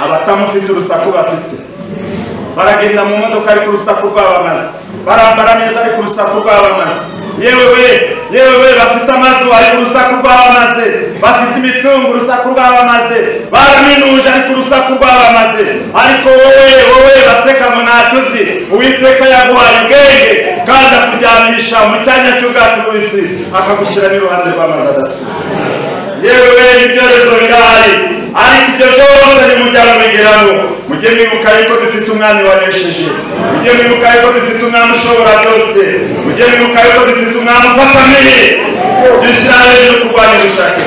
abatamufite urusaku bafite baragenda mu modoka ari ku rusaku rw'abamaze barambara neza ari ku rusaku rw'abamaze yewe bafite amazu ari ku rusaku rw'abamaze bafite imitungo urusaku rw'abamaze baraminuje ari ku rusaku rw'abamaze ariko wowe baseka ngo ntacyo uzi Uwiteka yaguhaye ubwenge kandi akuryamisha mu cyanya cy'ubwatsi bubisi akagushyira n'iruhande rw'amazi adasuma yewe ibyorezo birahari ariko ibyo byose nimujyana bigeramo mujye mwibuka yuko dufite umwami wanesheje mujye mwibuka yuko dufite umwami ushobora byose mujye mwibuka yuko dufite umwami ufatamiye dushyira hejuru kurwanya ubushake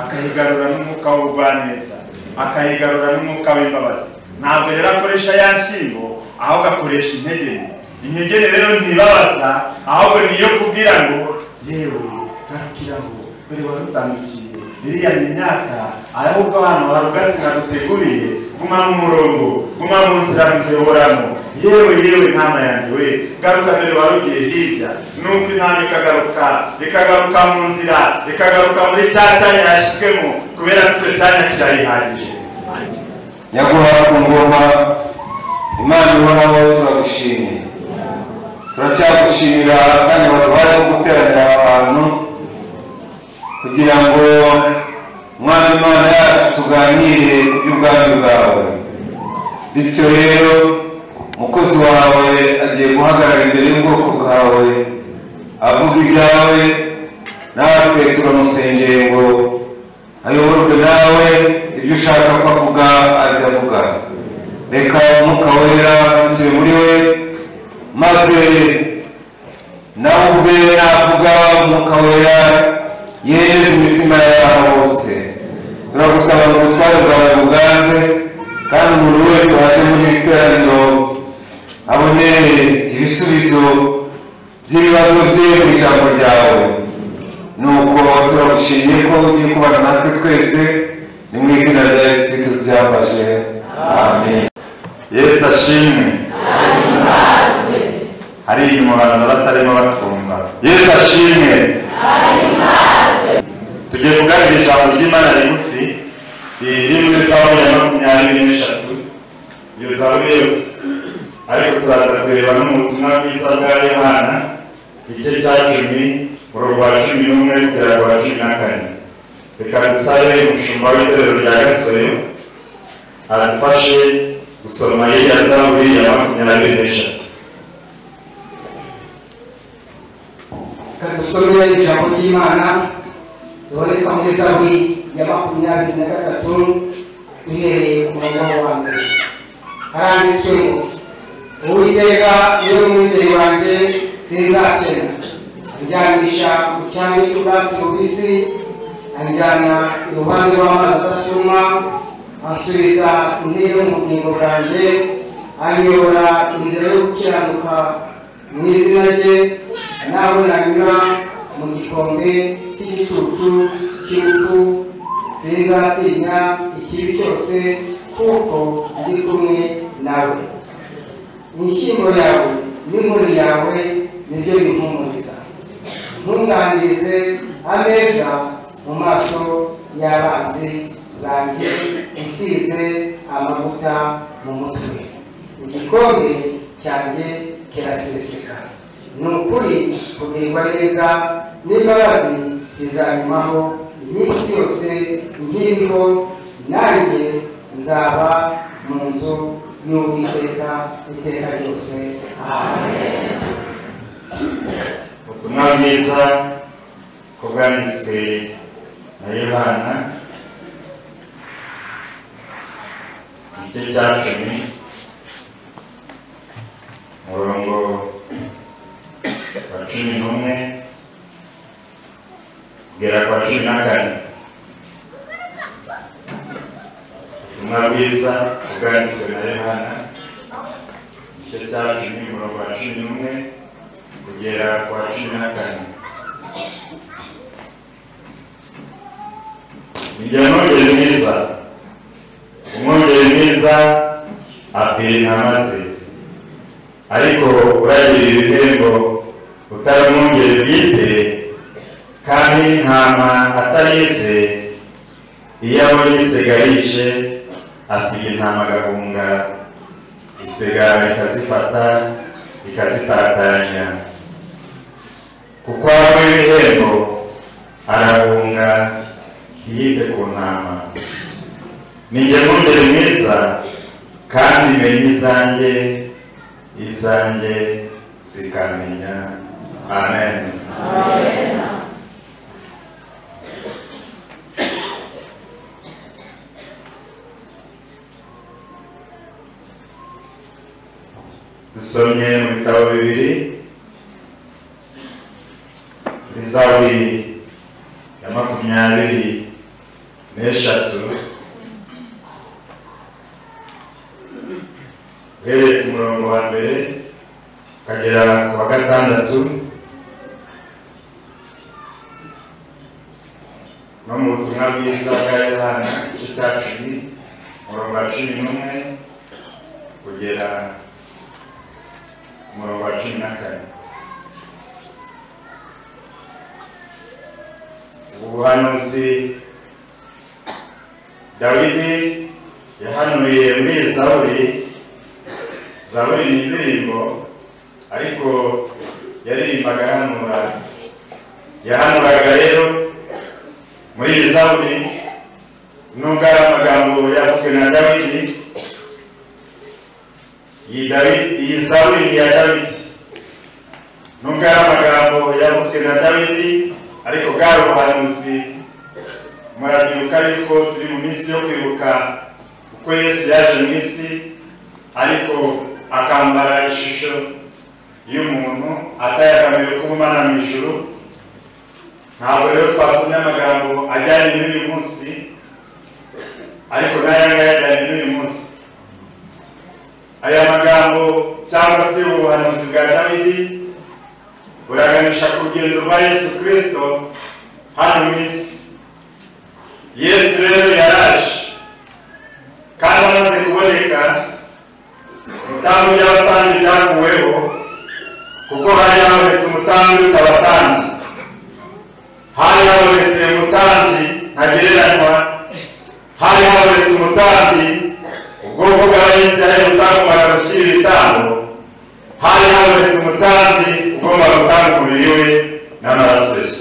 akayigarura n'umwuka w'ubugwaneza akayigarura n'umwuka w'imbabazi ntabwo rero akoresha ya nshyimbo ahubwo akoresha intege rero ntibabaza ahubwo niyo kubwira ngo yewe ntakiraho buri warutandukiye iriya ni imyaka ahubwo hano hari ubwatsi naguteguriye guma mu murongo guma mu nzira mutuyoboramo yewe ntama yanjye we garuka mbere warugiye hirya nuko intama ikagaruka mu nzira ikagaruka muri cya cyanya yashyizwemo kubera ko icyo cyanya kirayihagije Nyaguhara ku ngoma Imana ihoraho turagushimiye turacyagushimira kandi waduhaye guteranira abantu kugira ngo Mwami Imana yacu tuganire ku by'ubwami bwawe bityo rero umukozi wawe agiye guhagarara imbere y'ubwoko bwawe avuga ibyawe natwe turamusengeye ngo ayoborwe nawe ibyo ushaka ko avuga avuga reka umwuka wera ugire muri we maze nawe ubwe navuga umwuka wera yemeza imitima y'abantu bose turagusaba ngo ubutware bwawe buganze kandi umuntu wese waje muri iri teraniro abone ibisubizo by'ibibazo bye mu ijambo ryawe nuko turagushimiye ko ugiye kubana natwe twese ni mu izina rya Yesu Kristo byambaje amen. Yesu ashimwe hari umuhanzi batarimo batwumva Yesu ashimwe tugiye kuganira ijambo ry'Imana rigufi riri muri Zaburi ya 23 iyo Zaburi yose ariko turaza kureba n'ubutumwa bwiza bwa Yohana igice cya 10 umurongo wa 11 kugera ku wa 14 reka dusabe umushumba w'itorero rya Gasoyo adufashe gusoma iriya Zaburi ya 23. Kadusomera ijambo ry'Imana tuboneka muri Zaburi ya 23 duhereye ku murongo wa mbere. Haranditswe ngo Uwiteka niwe mwungeri wanjye sinzakena anjyanisha mu cyanya cy'ubwatsi bubisi anjyana iruhande rw'amazi adasuma ansubiza intebe mu bugingo bwanjye anyobora inzira yo gukiranuka mu izina rye naho nanyura mu gikombe cy'igicucu cy'urupfu sinzatinya ikibi cyose kuko ndi kumwe nawe inshyimbo yawe n'inkoni yawe nibyo bimpumuriza ntunganirize ameza mu maso y'abanzi banjye usize amavuta mu mutwe igikombe cyanjye kiraseseka ni ukuri kugirirwa neza n'imbabazi bizanyumaho iminsi yose nkiriho nanjye nzaba mu nzu y'Uwiteka iteka ryose amen. Ubutumwa bwiza ko bwanditswe na Yohana igice cya 10 umurongo wa 11 kugera ku wa 14. Ubutumwa bwiza bwanditswe na Yohana igice cya 10 umurongo wa 11 kugera ku wa 14. Umwungeri mwiza umwungeri mwiza apfira intama ze ariko uragira ibihembo utari umwungeri bwite kandi intama atarize iyo abonye isigarije asiga intama agahunga, isigara ikazifata ikazitatanya. Kuko aho ibihembo arahunga yite ku ntama. Ninjye mwungeri mwiza kandi menye izanjye zikamenya. Amen. Amen. Dusomye mu bitabo bibiri, Zaburi ya 23 uhereye ku murongo wa mbere ukagera ku wa 6, no mu butumwa bwiza bwa Yohana igice cya 10 umurongo wa 11 kugera ku murongo wa 14. Ubuhanuzi Dawidi yahanuye muri Zaburi ni indirimbo, ariko yaririmbaga yahanuraga rero muri iyi Zaburi. Nubwo ari amagambo yavuzwe na Dawidi, iyi Zaburi ni iya Dawidi. Nubwo ari amagambo yavuzwe na Dawidi, ariko bwari ubuhanuzi. Murabyibuka yuko turi mu minsi yo kwibuka uko Yesu yaje mu isi, ariko akambara ishusho y'umuntu, atayakamere k'ubumana mu ijuru. Ntabwo rero twasomye amagambo ajyanye n'uyu munsi, ariko n'aya ngaya ajyanye n'uyu munsi. Aya magambo cyangwa se ubuhanuzi bwa Dawidi buraganisha ku rugendo rwa Yesu Kristo hano mu isi. Yesu rero yaraje, kandi amaze kuboneka ibitambo by'abatambyi byakuweho, kuko hari habonetse umutambyi utabatambyi, hari habonetse umutambyi ntagereranywa, hari habonetse umutambyi ubwoko bw'Abisirayeli butagombaga gushyira ibitambo, hari habonetse umutambyi ugomba gutanga umubiri we n'amaraso ye.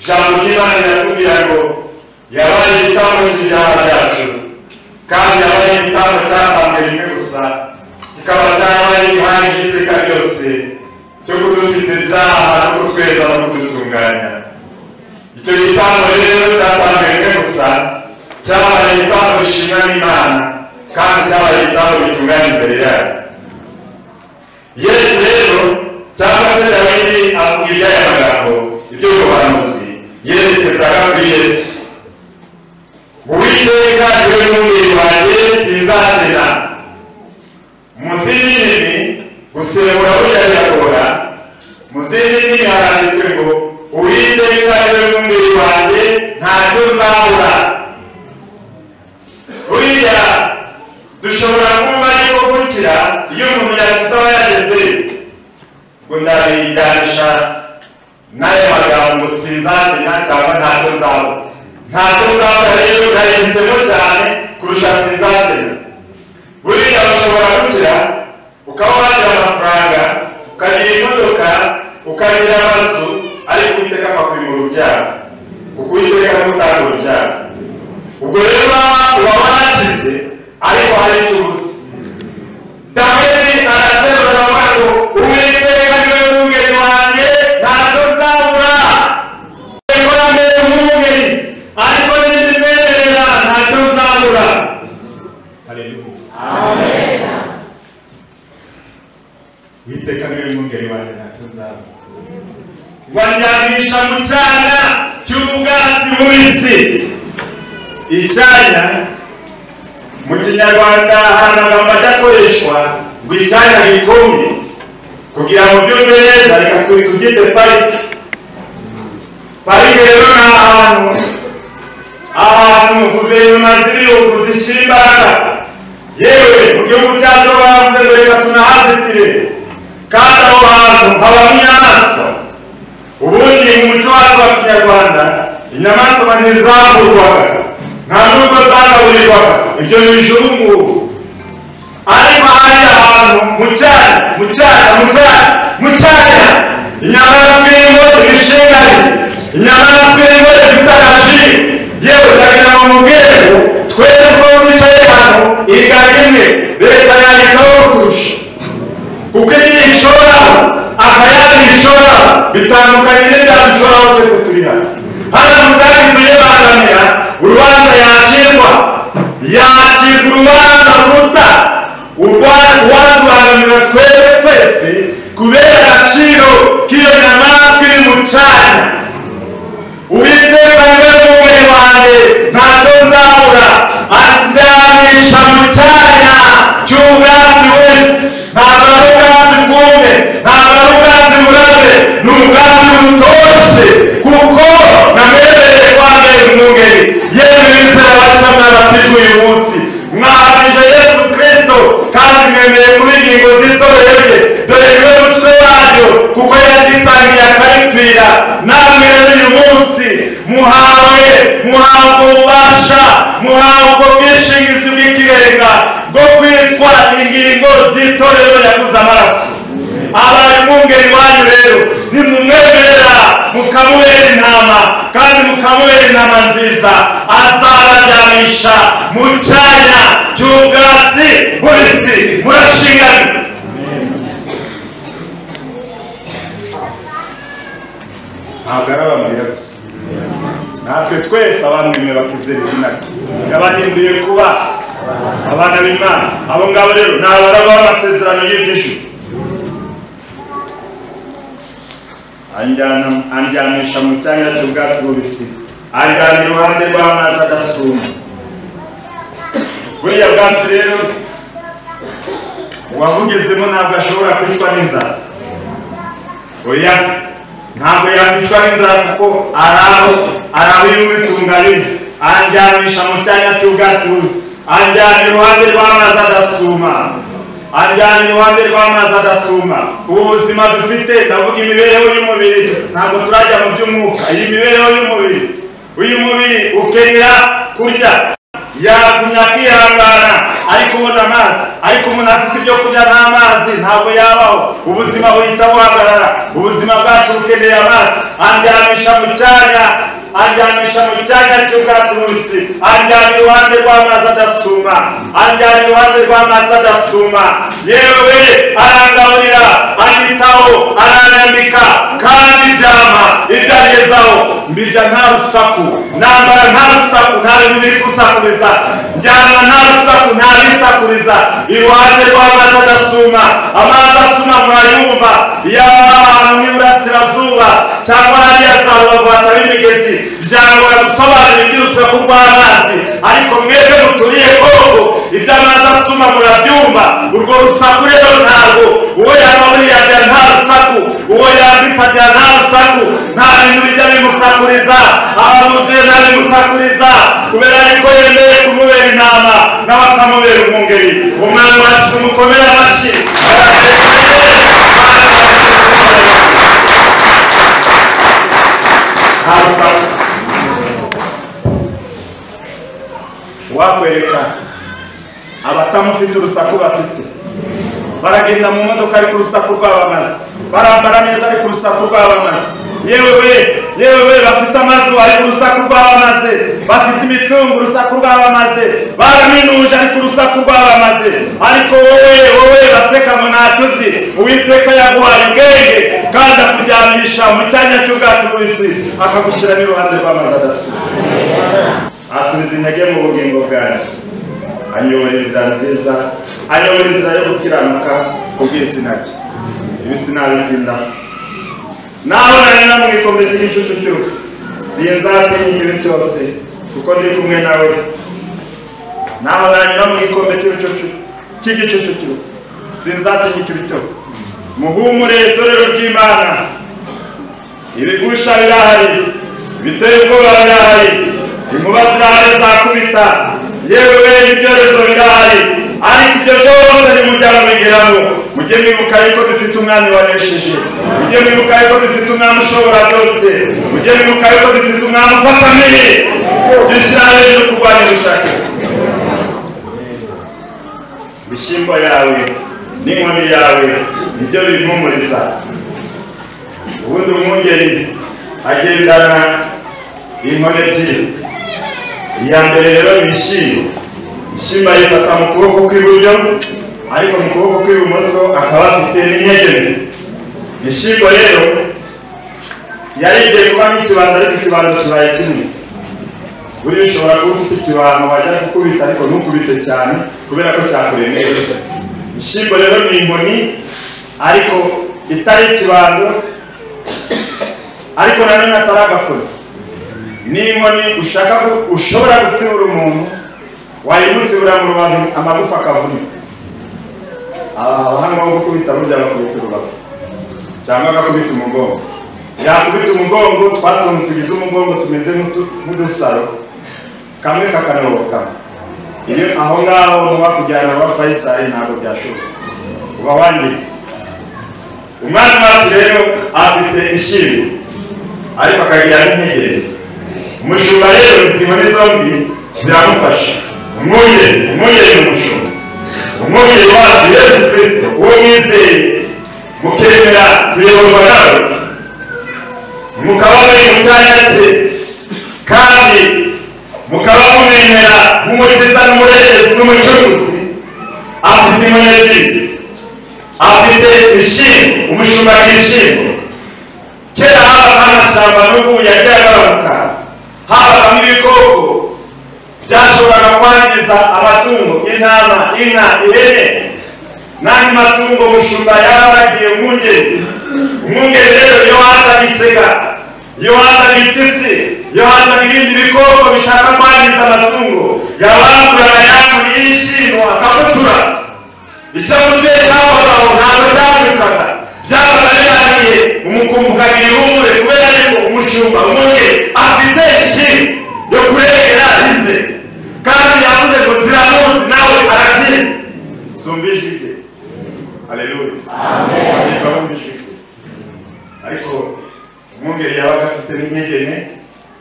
Ijambo ry'Imana riratubwira ngo yabaye igitambo cy'ibyaha byacu, kandi yabaye igitambo cyatanzwe rimwe gusa, kikaba cyarabaye igihagije iteka ryose cyo kudukiza ibyaha no kutweza no kudutunganya. Icyo gitambo rero cyatanzwe rimwe gusa, cyabaye igitambo gishimwa n'Imana, kandi cyabaye igitambo gitunganya imbere yayo. Yesu rero cyangwa se Dawidi avuga iby'aya magambo, iby'ubuhanuzi yerekezaga kuri Yesu. Uwiteka niwe mwungeri wanjye sinzatera. Mu zindi ndimi gusembura burya biragora. Mu zindi ndimi haranditswe ngo Uwiteka niwe mwungeri wanjye ntacyo nzabura. Buriya dushobora kumva yuko gukira iyo umuntu yabisaba yagezeyo, ngo ndabijyanisha n'aya magambo sinzatera cyangwa ntacyo nzabura. Ntacyo nzabura rero ndayihisemo cyane kurusha sinzatera. Buriya ushobora gukira ukaba wagira amafaranga, ukagira imodoka, ukagira amazu, ariko Uwiteka akakwimura urubyaro, kuko Uwiteka niwe utanga urubyaro. Ubwo rero uba warakize, ariko hari icyo ubuze. Dawidi araterura avuga ngo Uwiteka niwe mwungeri wanjye ntacyo nzabura. Ukora mbere umwungeri, ariko nizimerera ntacyo nzabura. Haleluya. Amen. Uwiteka niwe mwungeri wanjye ntacyo nzabura. Wanjyanisha mu cyanya cy'ubwatsi bubisi. Icyanya mu Kinyarwanda hari amagambo ajya akoreshwa ngo icyanya gikomye. Kugira ngo byumve neza, reka tubyite parike. Parike rero ni ahantu guverinoma z'ibihugu zishyira imbaraga. Yewe mu gihugu cyacu bavuze ngo reka tunahazitire, kandi aho hantu habamo inyamaswa. Ubundi mu muco wacu wa Kinyarwanda inyamaswa ntizagurwaga nta nubwo zagaburirwaga ibyo ni ijuru ngubu ariko hari ahantu mu cyanya inyamaswa irimo ibishingari inyamaswa irimo ibitaraji yewe ndagira ngo mubwire ngo twese ko twicaye hano igana imwe leta yandikaho kurusha kuko iyo ishoraho akayandi ishoraho bitandukanye n'ibya bishoraho twese turi hano hano muzagize bangamira urubanza yakirwa urubanza ruruta uwadubangamira twese kubera agaciro k'iyo nyamaswa iri mu cyanya uwiteka niwe mugeni wanjye ntacyo nzabura anjyanisha mu cyanya cy'ubwatsi wese ntabwo ari ubwatsi bwume ntabwo ari ubwatsi burabe ni ubwatsi butoshye kuko namwemereye kwambera umwungeri yewe bizera bacamwa batijwe uyu munsi mwahamije Yesu Kristo kandi mwemeye kuba ingingo z'itorero rye dore niwe mutwe waryo kuko yaryitangiye akaripfira namwe uyu munsi muhawe ububasha muhawe ubwo bwishingizi bw'ikirenga bwo kwitwa ingingo z'itorero yaguze amaraso abaye umwungeri wanyu rero nimumwemerera mukamubera intama kandi mukamubera intama nziza azabajyanisha mu cyanya cy'ubwatsi bubisi murashingana ntabwo arababwira gusa natwe twese abamwemye bakizera izina rye yabahinduye kuba abana b'Imana abo ngabo rero ni abaragwa b'amasezerano y'iby'ijuru anjyanisha mu cyanya cy'ubwatsi bubisi anjyana iruhande rw'amazi adasuma buriya bwatsi rero uwabugezemo ntabwo ashobora kwicwa n'inzara oya ntabwo yakwicwa n'inzara kuko araho ibitunga bine anjyanisha mu cyanya cy'ubwatsi bubisi anjyana iruhande rw'amazi adasuma anjyana iruhande rw'amazi adasuma ubu buzima dufite ndavuga imibereho y'umubiri ntabwo turajya mu by'umwuka iyi mibereho y'umubiri uyu mubiri ukenera kurya yagumya akihangana ariko ubona amazi ariko umuntu afite ibyo kurya nta mazi ntabwo yabaho ubuzima buhita buhagarara ubuzima bwacu bukeneye amazi anjyanisha mu cyanya cy'ubwatsi bubisi anjyana iruhande rw'amazi adasuma anjyana iruhande rw'amazi adasuma yewe arangaburira anyitaho aranyambika kandi ibyama ibyo agezaho mbirya nta rusaku nambara nta rusaku nta bintu biri gusakuriza njyana nta rusaku nta bisakuriza iruhande rw'amazi adasuma amazi asuma murayumva y'ahantu n'iburasirazuba cyangwa hariya za rubavu hataba imigezi byangora gusobanura iby'urusaku rw'amazi ariko mwebwe muturiye koko iby'amazi asuma murabyumva urwo rusaku rero ntabwo uwo yamaburiye ajya nta rusaku uwo yambitse ajya nta rusaku nta bintu bijya bimusakuriza abamuzuye nta bimusakuriza kubera ariko yemeye kumubera intama nawe akamubera umwungeri umwana wacu tumukomere amashyi nta rusaku wakwereka abatamufite urusaku bafite baragenda mu modoka ariko urusaku rwabamaze barambara neza ariko urusaku rwabamaze yewe bafite amazu ariko urusaku rwabamaze bafite imitungo urusaku rwabamaze baraminuje ariko urusaku rwabamaze ariko wowe baseka ngo ntatuzi uwiteka yaguhaye ubwenge kandi akuryamisha mu cyanya cy'ubwatsi bubisi akagushyira n'iruhande rw'amazi adasuma asubiza intege mu bugingo bwanjye anyobora inzira nziza anyobora inzira yo gukiranuka kubw'izina rye ibi sinabitinda naho nari no mu gikombe cy'igicucu cy'uruka sinzatinya ikibi cyose kuko ndi kumwe nawe naho nanyura mu gikombe cy'igicucu cy'uruka sinzatinya ikibi cyose muhumure itorero ry'Imana ibigusha birahari biteye ubwoba birahari inkuba zirahari zakubita yewe ibyorezo birahari ariko ibyo byose nimujyana mubigeramo. Mujye mwibuka yuko dufite umwami wanesheje, mujye mwibuka yuko dufite umwami ushobora byose, mujye mwibuka yuko dufite umwami ufatamiye zishyira hejuru kurwanya ubushake. Ibishyimbo yawe n'inkoni yawe nibyo bimpumuriza. Ubundi umwungeri agendana inkoni ebyiri. Iya mbere rero ni ishyimbo. Ishyimbo ayifata mu kuboko kw'iburyo, ariko mu kuboko kw'ibumoso akaba afite n'inyegene. Ishyimbo rero yari igiye kuba nk'ikibando, ariko ikibando kibaye kimwe. Buriya ushobora kuba ufite ikibando wajya kukubita, ariko ntukubite cyane kubera ko cyakuremereye. Ishyimbo rero ni inkoni ariko itari ikibando, ariko nanone atari agakoni. Ni inkoni ushobora gutsibura umuntu, wayimutsibura mu rubavu amagufa akavunika. Abahanga bo gukubita burya bakubita urubavu cyangwa agakubita umugongo. Yakubita umugongo, twatuntu tugize umugongo tumeze nk'udusaro, kamwe kakanoboka. Iyo aho ngaho nuba kujyana wa Faisal ntabwo byashoboka, uba wangiritse. Umwana wacu rero afite ishyimbo ariko akagira n'intege. Umushumba rero izi nkoni zombi ziramufasha. Umwungeri n'umushumba. Umwungeri wacu Yesu Kristo, uwo mwizeye mukemera kuyoborwa nawe, mukaba muri mu cyanya cye, kandi mukaba mumwemera nk'umukiza n'umurengezi n'umucunguzi. Afite inkoni ebyiri, afite ishyimbo. Umushumba agira ishyimbo. Kera habaga amashyamba n'ubu yagiye agabanuka, habagamo ibikoko byashoboraga kwangiza amatungo, intama, inka, ihene n'andi matungo. Umushumba yaragiye umwungeri. Umwungeri rero iyo hazaga isega, iyo hazaga itisi, iyo hazaga ibindi bikoko bishaka kwangiza amatungo, yabanguraga yankoni y'ishyimbo akamutura. Icyo guteka aho ntabwo byamukaga, byabaga birangiye umukumbi ukagira ihumure, kubera yuko umushumba umwungeri afite ishyimbo yo kurengera ize, kandi yavuze ngo ziramuzi nawe arazizi. Zumva ijwi rye. Haleluya, amen. Ariko umwungeri yabaga afite n'inyegene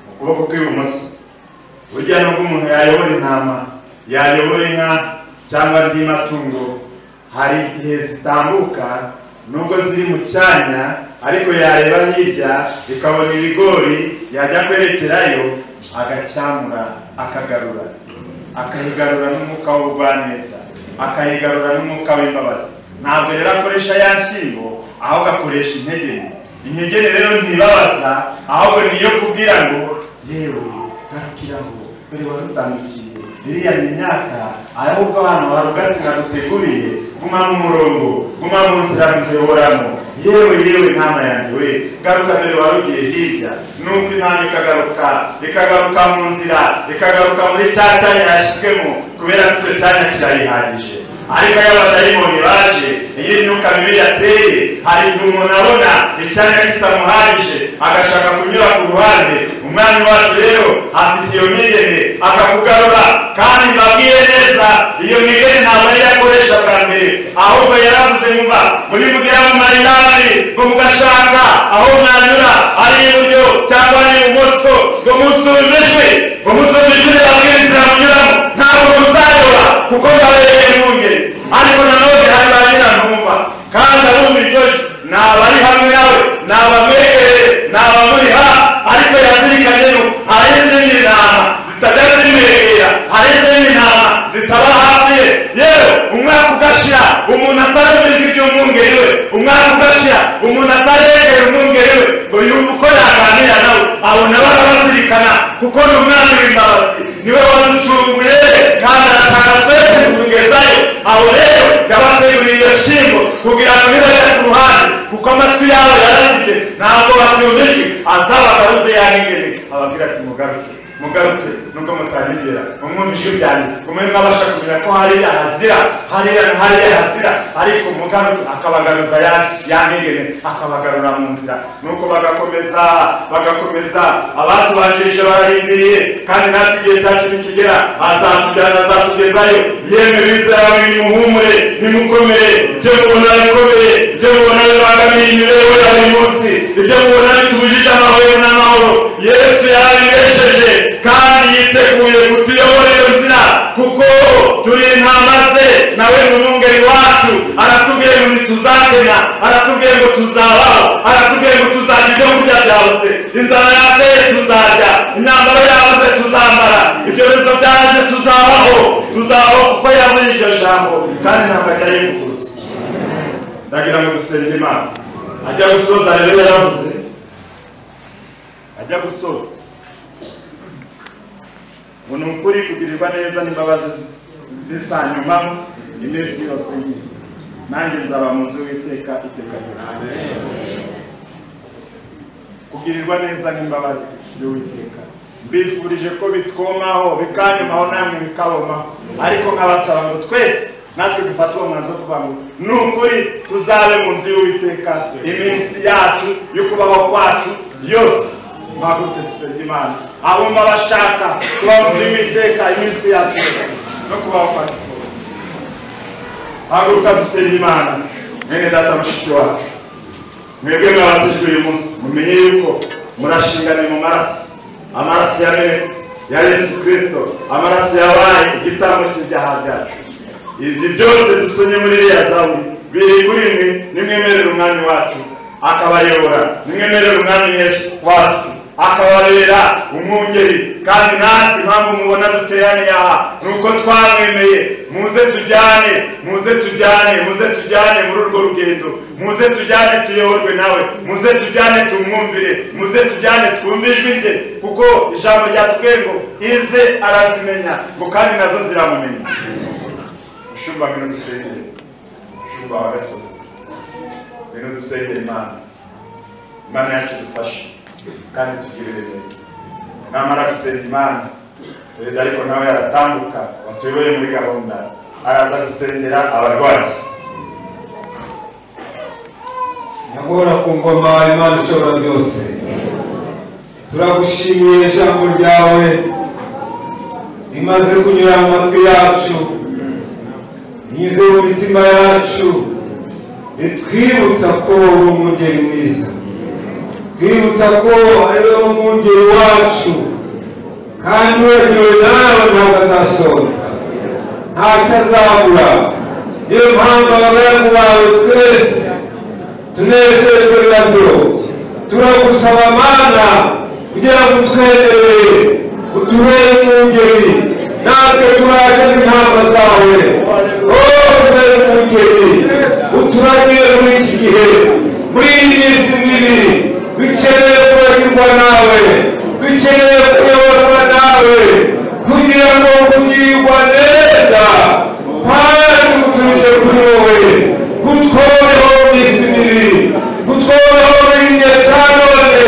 mu kuboko kw'ibumoso. Burya nubwo umuntu yayobora intama, yayobora inka cyangwa andi matungo, hari igihe zitambuka nubwo ziri mu cyanya, ariko yareba hirya ikabona ibigori, yajya kwerekerayo agacyamura akagarura, akayigarura n'umwuka w'ubugwaneza, akayigarura n'umwuka w'imbabazi. Ntabwo rero akoresha ya nshyimbo, ahubwo akoresha intege. Intege rero ntibabaza, ahubwo niyo kubwira ngo yewe garukiraho, dore wadutandukiye, iriya ni imyaka, ahubwo hano hari ubwatsi naduteguriye, guma mu murongo, guma mu nzira mutuyoboramo. Yewe ntama yanjye we, garuka dore warugiye hirya. Nuko intama ikagaruka mu nzira, ikagaruka muri cya cyanya yashyizwemo, kubera ko icyo cyanya kirayihagije. Ariko iyo abadayimoni baje, iyo imyuka mibi yateye, hari igihe umuntu abona icyanya kitamuhagije agashaka kunyura ku ruhande. Umwami wacu rero afite iyo migene akakugarura, kandi mbabwiye neza, iyo migene ntabwo ari yakoresha bwa mbere, ahubwo yaravuze nyuma muri mugera mu marinari ngo mugashaka aho mwanyura, ari iburyo cyangwa ari ibumoso, ngo musubijwe, ngo musubijwe ababwira inzira munyuramo, ntabwo muzayoba kuko ngabereye umwungeri. Ariko nanone hari ba nyirantumva, kandi abumva iryo jwi ni abari hamwe nawe, ni abamwegereye, ni abamuri hafi. Ariko yazirikanye yuko hari izindi ntama zitajya zimwegera, hari izindi ntama zitaba hafi ye. Yewe umwaka ugashira umuntu atarumva ijwi ry'umwungeri we, umwaka ugashira umuntu ataregera umwungeri we ngo yumve uko yaganira nawe, abona bazirikana kuko ni umwami w'imbabazi, niwe waducunguye kandi arashaka twese kutugezayo. Aho rero yabateguriye iyo shyimbo kugira ngo ntibajye ku ruhande, kuko amatwi yabo yarazibye ntabwo babyumvijwe. Azabagaruze yanigene ababwira ati mugaruke nubwo mutagigera. nimumvishe ibyanyu kumwe mwabasha kumenya ko hariya hazira hariya hazira ariko mugaru akabagaruza yangegene akabagarura mu nzira nuko bagakomeza abatubanjirije barahindiriye kandi natwe igihe cyacu nikigera azatujyana azatugezayo yemwe bizera nimuhumure nimukomere ibyo mubona bikomeye ibyo mubona bibangamiye imibereho ya buri munsi ibyo mubona bitubujije amahoro n'amahoro Yesu yarabibesheje kandi yiteguye kutuyobora iyo nzira kuko turi intama ze nawe n'umwungeri wacu aratubwiye ngo ntituzakena aratubwiye ngo tuzabaho aratubwiye ngo tuzarya ibyo kurya byabuze inzara yateye tuzarya imyambaro yabuze tuzambara ibyorezo byaje tuzabaho kuko yavuye iryo jambo kandi ntabwo ajya yivuguruza ndagira ngo dusenge Imana ajya gusoza rero yaravuze ajya gusoza ngo ni ukuri kugirirwa neza n'imbabazi zisanyuma iminsi yose nyine nanjye nzaba mu nzu y'Uwiteka iteka ryose kugirirwa neza n'imbabazi y'Uwiteka mbifurije ko bitwomaho bikanyumaho namwe bikabomaho ariko nkabasaba ngo twese natwe dufate uwo mwanzuro kuvuga ngo ni ukuri tuzabe mu nzu y'Uwiteka iminsi yacu yo kubaho kwacu yose mwaguke dusenge Imana abumva bashaka kuba mu nzu y'Uwiteka iminsi yacu no kubaho kwacu kose haguruka dusenge Imana mwene data mushiki wacu mwebwe mwabatijwe uyu munsi mumenye yuko murashingane mu maraso amaraso yamenetse ya Yesu Kristo amaraso yabaye igitambo cy'ibyaha byacu ibyo byose dusomye muri iriya Zaburi biri kuri mwe nimwemerera umwami wacu akabayobora nimwemerera umwami wacu akababera umwungeri kandi natwe impamvu mubona duteraniye aha nuko twamwemeye muze tujyane muri urwo rugendo muze tujyane tuyoborwe nawe muze tujyane tumwumvire muze tujyane twumve ijwi rye kuko ijambo ryatubwiye ngo ize arazimenya ngo kandi nazo ziramumenya ushumba ngino dusengere ushumba wa gasozi ngino dusengere Imana yacu dufashe kandi tugirire neza namara gusenga Imana perezida ariko nawe yaratambuka watuyoboye muri gahunda araza gusengera abarwayi nyagora ku ngoma Imana ishobora byose turagushimiye ijambo ryawe rimaze kunyura mu matwi yacu rinyuze mu mitima yacu ritwibutsa ko uri umwungeri mwiza twibutsa ko ariwe umwungeri wacu kandi wenyine nawe ntabwo azasoza ntacyo azabura niyo mpamvu abagaragu bawe twese tunezezwe nabyo turagusaba Mana kugira ngo utwemerere utubere umwungeri natwe turaje n'intama zawe utubere umwungeri uturagire muri iki gihe muri iyi minsi mibi dukeneye kuragirwa nawe dukeneye kuyoborwa nawe kugira ngo kugirirwa neza kwacu guturutse kuri wowe kutwobeho mu minsi mibi kutwobeho muri igihe cya none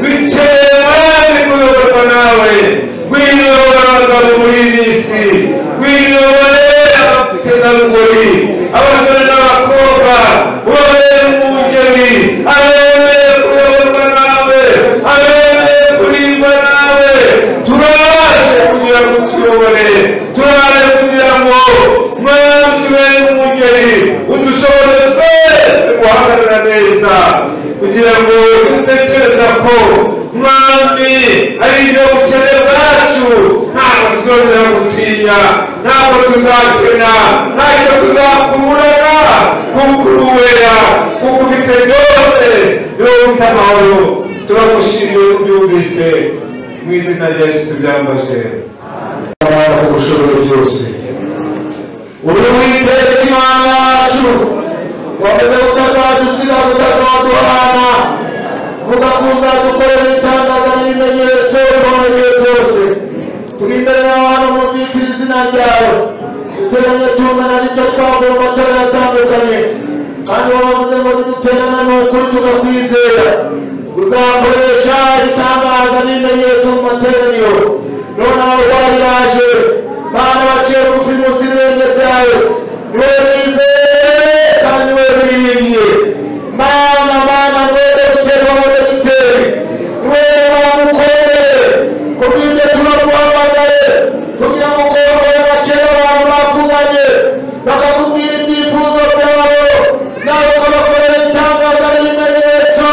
dukeneye nawe kuyoborwa nawe wiyobora abagabo muri iyi minsi wiyobore abategarugori abasore n'abakobwa ubabere umwungeri abemeye kuyoborwa nawe abemeye kurindwa nawe turaje kugira ngo tuyobore turaje kugira ngo mwami tubere umwungeri udushoboze twese guhagarara neza kugira ngo dutekereza ko mwami ari ibyo bukene bwacu ntabwo tuzongera gutinya ntabwo tuzakena ntacyo tuzakurana kuko uri uwera kuko ufite byose niwe ufite amahoro turagushimiye kubyumvise mu izina rya Yesu tubyambaje ku bushobozi byose uri Uwiteka Imana yacu wavuze kutazadusiga kutazaduhana vuga ko uzadukorera ibitangaza n'ibimenyetso bikomeye byose turi imbere y'abantu muzitira izina ryawe duteranye tungana n'icyo twavuye mu matorero atandukanye kandi wavuze ngo niduterana ni ukuri tukakwizera uzakoresha ibitangaza n'ibimenyetso mu materaniro none abarwayi baje baciye bugufi munsi y'ibirenge byawe niwe bizeye kandi niwe biringiye mana mwene guterwa mu dogiteri niwe bamukoreye kubw'ibyo turaguhamagaye kugira ngo ukorohe abakene abantu bakuganye bakakubwira ibyifuzo byabo nawe ukabakorera ibitangaza n'ibimenyetso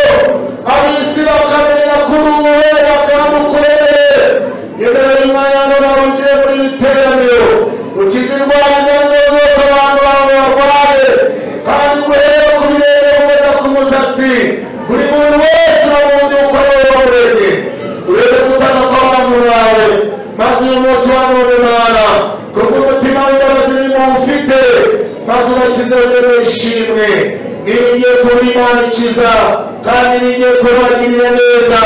ab'isi bakamenya kuri uwe bakamukoreye yemerera imana nawe ugiye muri iri teraniro ukize indwara izo ari zo zose abantu bawe barwaye kandi uhere ku birenge kugeza ku musatsi buri muntu wese uramuzi uko ari wowe wamuremye urebe gutaka kw'abantu bawe maze uyu munsi wa none Mana kubw'umutima w'imbabazi nimuwufite maze ubakize urebe ishimwe niringiye kuba Imana ikiza kandi niringiye kubagirira neza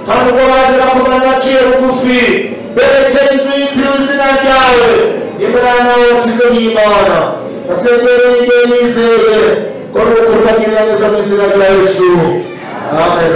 kandi ubwo baje bakugana baciye bugufi berekeye inzu yitiriwe izina ryawe imbere nawe wakize y'Imana basengere nigiye nizeye ko nuko ubagirira neza mu izina rya Yesu amen.